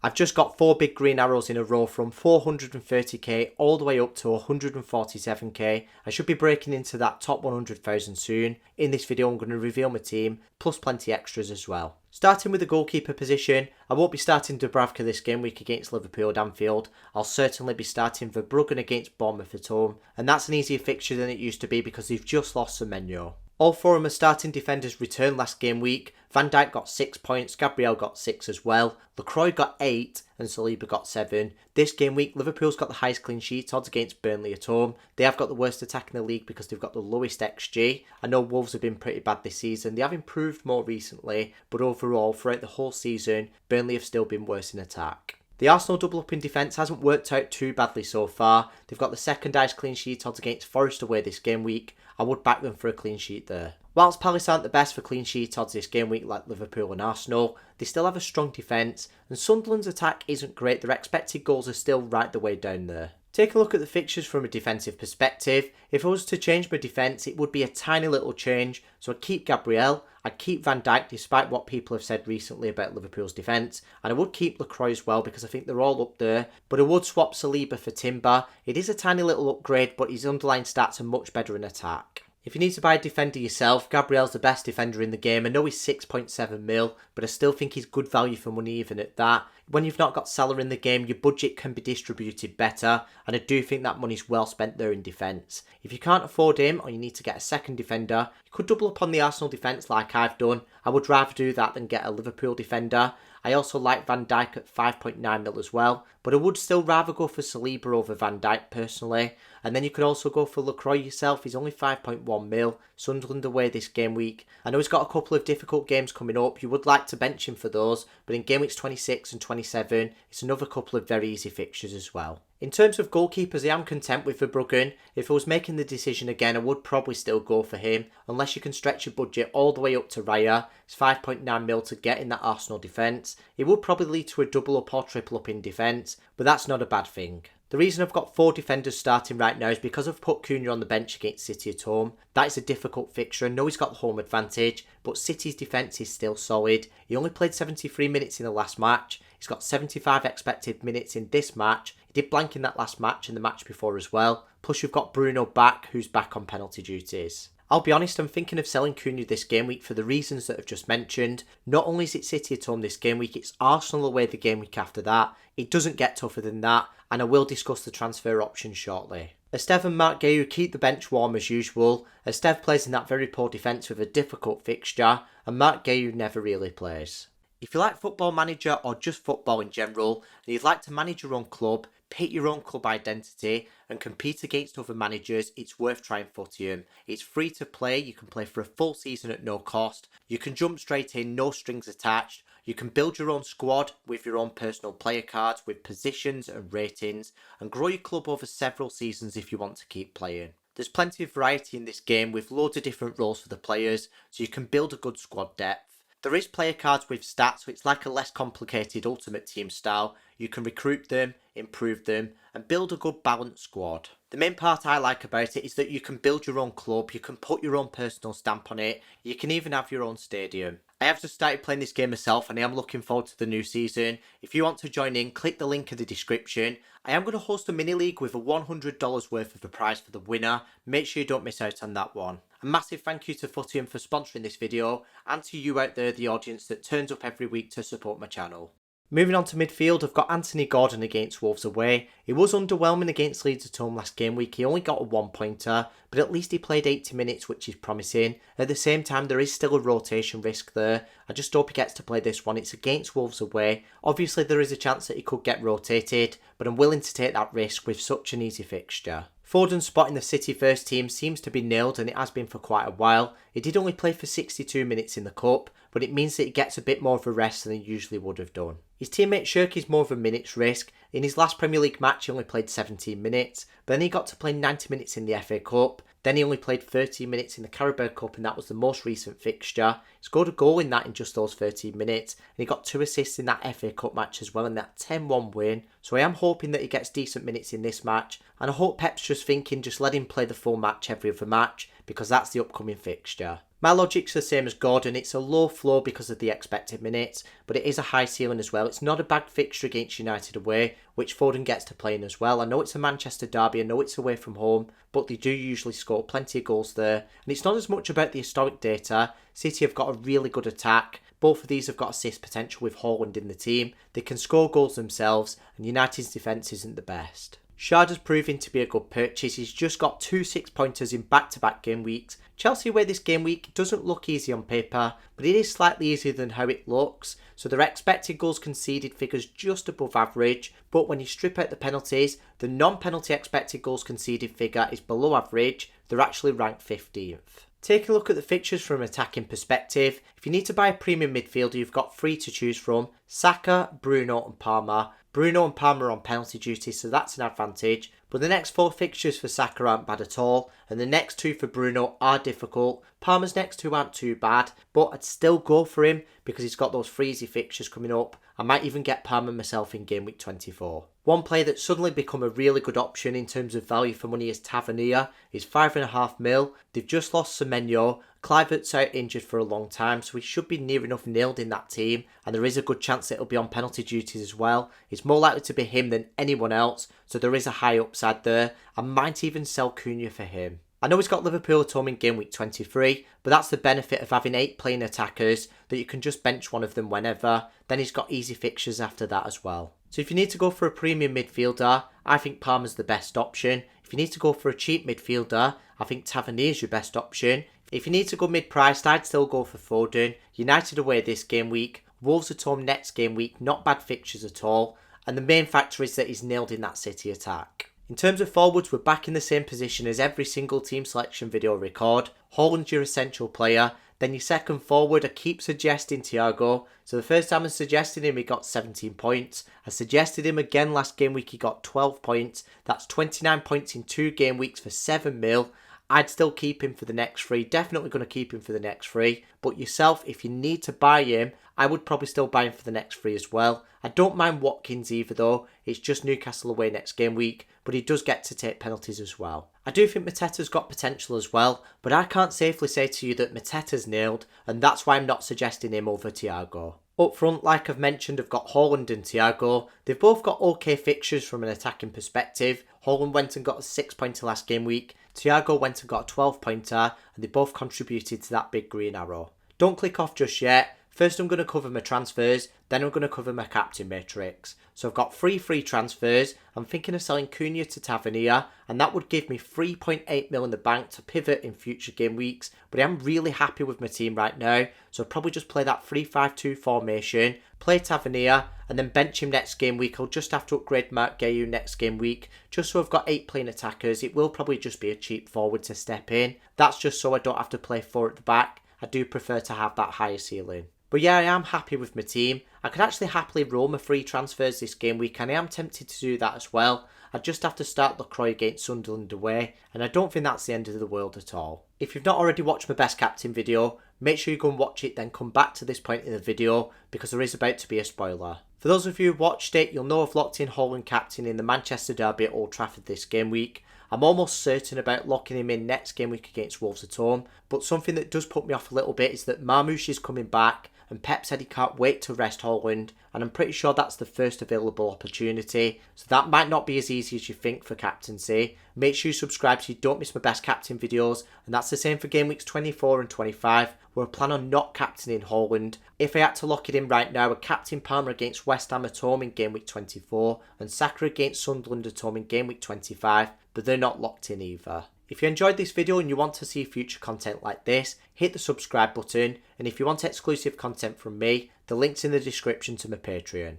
I've just got 4 big green arrows in a row from 430k all the way up to 147k. I should be breaking into that top 100,000 soon. In this video I'm going to reveal my team, plus plenty extras as well. Starting with the goalkeeper position, I won't be starting Dubravka this game week against Liverpool at Anfield. I'll certainly be starting Verbruggen against Bournemouth at home, and that's an easier fixture than it used to be because they've just lost Semenyo. All 4 of my starting defenders returned last game week. Van Dijk got 6 points, Gabriel got 6 as well, Lacroix got 8 and Saliba got 7. This game week, Liverpool's got the highest clean sheet odds against Burnley at home. They have got the worst attack in the league because they've got the lowest XG. I know Wolves have been pretty bad this season. They have improved more recently, but overall, throughout the whole season, Burnley have still been worse in attack. The Arsenal double up in defence hasn't worked out too badly so far. They've got the second highest clean sheet odds against Forest away this game week. I would back them for a clean sheet there. Whilst Palace aren't the best for clean sheet odds this game week like Liverpool and Arsenal, they still have a strong defence, and Sunderland's attack isn't great. Their expected goals are still right the way down there. Take a look at the fixtures from a defensive perspective. If I was to change my defence, it would be a tiny little change. So I'd keep Gabriel, I'd keep Van Dijk despite what people have said recently about Liverpool's defence, and I would keep Lacroix as well because I think they're all up there, but I would swap Saliba for Timber. It is a tiny little upgrade, but his underlying stats are much better in attack. If you need to buy a defender yourself, Gabriel's the best defender in the game. I know he's 6.7 mil, but I still think he's good value for money even at that. When you've not got Salah in the game, your budget can be distributed better, and I do think that money's well spent there in defence. If you can't afford him, or you need to get a second defender, you could double up on the Arsenal defence like I've done. I would rather do that than get a Liverpool defender. I also like Van Dijk at 5.9 mil as well, but I would still rather go for Saliba over Van Dijk personally. And then you could also go for Lacroix yourself. He's only 5.1 mil. Sunderland away this game week. I know he's got a couple of difficult games coming up. You would like to bench him for those, but in game weeks 26 and 27, it's another couple of very easy fixtures as well. In terms of goalkeepers, I am content with Verbruggen. If I was making the decision again, I would probably still go for him, unless you can stretch your budget all the way up to Raya. It's 5.9 mil to get in that Arsenal defence. It would probably lead to a double up or triple up in defence, but that's not a bad thing. The reason I've got 4 defenders starting right now is because I've put Cunha on the bench against City at home. That is a difficult fixture. I know he's got the home advantage, but City's defence is still solid. He only played 73 minutes in the last match. He's got 75 expected minutes in this match. He did blank in that last match and the match before as well. Plus you've got Bruno back, who's back on penalty duties. I'll be honest, I'm thinking of selling Cunha this game week for the reasons that I've just mentioned. Not only is it City at home this game week, it's Arsenal away the game week after that. It doesn't get tougher than that, and I will discuss the transfer options shortly. Esteve and Mark Guehi keep the bench warm as usual. Esteve plays in that very poor defence with a difficult fixture, and Mark Guehi never really plays. If you like Football Manager or just football in general, and you'd like to manage your own club, pick your own club identity and compete against other managers, it's worth trying Footium. It's free to play, you can play for a full season at no cost, you can jump straight in, no strings attached, you can build your own squad with your own personal player cards with positions and ratings, and grow your club over several seasons if you want to keep playing. There's plenty of variety in this game with loads of different roles for the players, so you can build a good squad depth. There is player cards with stats, so it's like a less complicated Ultimate Team style. You can recruit them, improve them, and build a good balanced squad. The main part I like about it is that you can build your own club, you can put your own personal stamp on it, you can even have your own stadium. I have just started playing this game myself and I am looking forward to the new season. If you want to join in, click the link in the description. I am going to host a mini league with a $100 worth of the prize for the winner. Make sure you don't miss out on that one. A massive thank you to Footium for sponsoring this video, and to you out there, the audience that turns up every week to support my channel. Moving on to midfield, I've got Anthony Gordon against Wolves away. He was underwhelming against Leeds at home last game week. He only got a 1-pointer, but at least he played 80 minutes, which is promising. At the same time, there is still a rotation risk there. I just hope he gets to play this one. It's against Wolves away. Obviously, there is a chance that he could get rotated, but I'm willing to take that risk with such an easy fixture. Foden's spot in the City first team seems to be nailed, and it has been for quite a while. He did only play for 62 minutes in the Cup, but it means that he gets a bit more of a rest than he usually would have done. His teammate Shirk is more of a minutes risk. In his last Premier League match he only played 17 minutes, but then he got to play 90 minutes in the FA Cup. Then he only played 13 minutes in the Carabao Cup, and that was the most recent fixture. He scored a goal in that in just those 13 minutes, and he got 2 assists in that FA Cup match as well in that 10-1 win. So I am hoping that he gets decent minutes in this match, and I hope Pep's just thinking just let him play the full match every other match, because that's the upcoming fixture. My logic's the same as Gordon. It's a low floor because of the expected minutes, but it is a high ceiling as well. It's not a bad fixture against United away, which Foden gets to play in as well. I know it's a Manchester derby, I know it's away from home, but they do usually score plenty of goals there. And it's not as much about the historic data. City have got a really good attack. Both of these have got assist potential with Haaland in the team. They can score goals themselves, and United's defence isn't the best. Shada's proving to be a good purchase. He's just got 2 6-pointers in back-to-back game weeks. Chelsea away this game week doesn't look easy on paper, but it is slightly easier than how it looks. So their expected goals conceded figures just above average, but when you strip out the penalties, the non-penalty expected goals conceded figure is below average. They're actually ranked 15th. Take a look at the fixtures from an attacking perspective. If you need to buy a premium midfielder, you've got 3 to choose from: Saka, Bruno and Palmer. Bruno and Palmer are on penalty duty, so that's an advantage. But the next 4 fixtures for Saka aren't bad at all, and the next 2 for Bruno are difficult. Palmer's next 2 aren't too bad, but I'd still go for him because he's got those 3 easy fixtures coming up. I might even get Palmer myself in Gameweek 24. One player that's suddenly become a really good option in terms of value for money is Tavernier. He's 5.5 mil. They've just lost Semenyo. Kluivert's out injured for a long time, so he should be near enough nailed in that team, and there is a good chance that he'll be on penalty duties as well. It's more likely to be him than anyone else, so there is a high upside there. I might even sell Cunha for him. I know he's got Liverpool at home in Game Week 23, but that's the benefit of having 8 playing attackers, that you can just bench one of them whenever. Then he's got easy fixtures after that as well. So if you need to go for a premium midfielder, I think Palmer's the best option. If you need to go for a cheap midfielder, I think Tavernier's your best option. If you need to go mid-priced, I'd still go for Foden. United away this game week, Wolves at home next game week, not bad fixtures at all. And the main factor is that he's nailed in that City attack. In terms of forwards, we're back in the same position as every single team selection video record. Haaland's your essential player. Then your second forward, I keep suggesting Thiago. So the first time I suggested him, he got 17 points. I suggested him again last game week, he got 12 points. That's 29 points in 2 game weeks for 7 mil. I'd still keep him for the next 3. Definitely going to keep him for the next 3. But yourself, if you need to buy him, I would probably still buy him for the next 3 as well. I don't mind Watkins either though. It's just Newcastle away next game week, but he does get to take penalties as well. I do think Mateta's got potential as well, but I can't safely say to you that Mateta's nailed, and that's why I'm not suggesting him over Thiago. Up front, like I've mentioned, I've got Haaland and Thiago. They've both got okay fixtures from an attacking perspective. Haaland went and got a 6-pointer last game week. Thiago went and got a 12-pointer, and they both contributed to that big green arrow. Don't click off just yet. First I'm going to cover my transfers, then I'm going to cover my captain matrix. So I've got 3 free transfers. I'm thinking of selling Cunha to Tavernier, and that would give me 3.8 mil in the bank to pivot in future game weeks. But I'm really happy with my team right now, so I'll probably just play that 3-5-2 formation, play Tavernier, and then bench him next game week. I'll just have to upgrade Mark Guehi next game week, just so I've got 8 playing attackers. It will probably just be a cheap forward to step in. That's just so I don't have to play 4 at the back. I do prefer to have that higher ceiling. But yeah, I am happy with my team. I could actually happily roll my free transfers this game week, and I am tempted to do that as well. I just have to start LaCroix against Sunderland away, and I don't think that's the end of the world at all. If you've not already watched my best captain video, make sure you go and watch it, then come back to this point in the video, because there is about to be a spoiler. For those of you who watched it, you'll know I've locked in Haaland captain in the Manchester derby at Old Trafford this game week. I'm almost certain about locking him in next game week against Wolves at home, but something that does put me off a little bit is that Marmoush is coming back, and Pep said he can't wait to rest Haaland, and I'm pretty sure that's the first available opportunity, so that might not be as easy as you think for captaincy. Make sure you subscribe so you don't miss my best captain videos, and that's the same for game weeks 24 and 25, where I plan on not captaining Haaland. If I had to lock it in right now, I'd captain Palmer against West Ham at home in game week 24, and Saka against Sunderland at home in game week 25, but they're not locked in either. If you enjoyed this video and you want to see future content like this, hit the subscribe button, and if you want exclusive content from me, the link's in the description to my Patreon.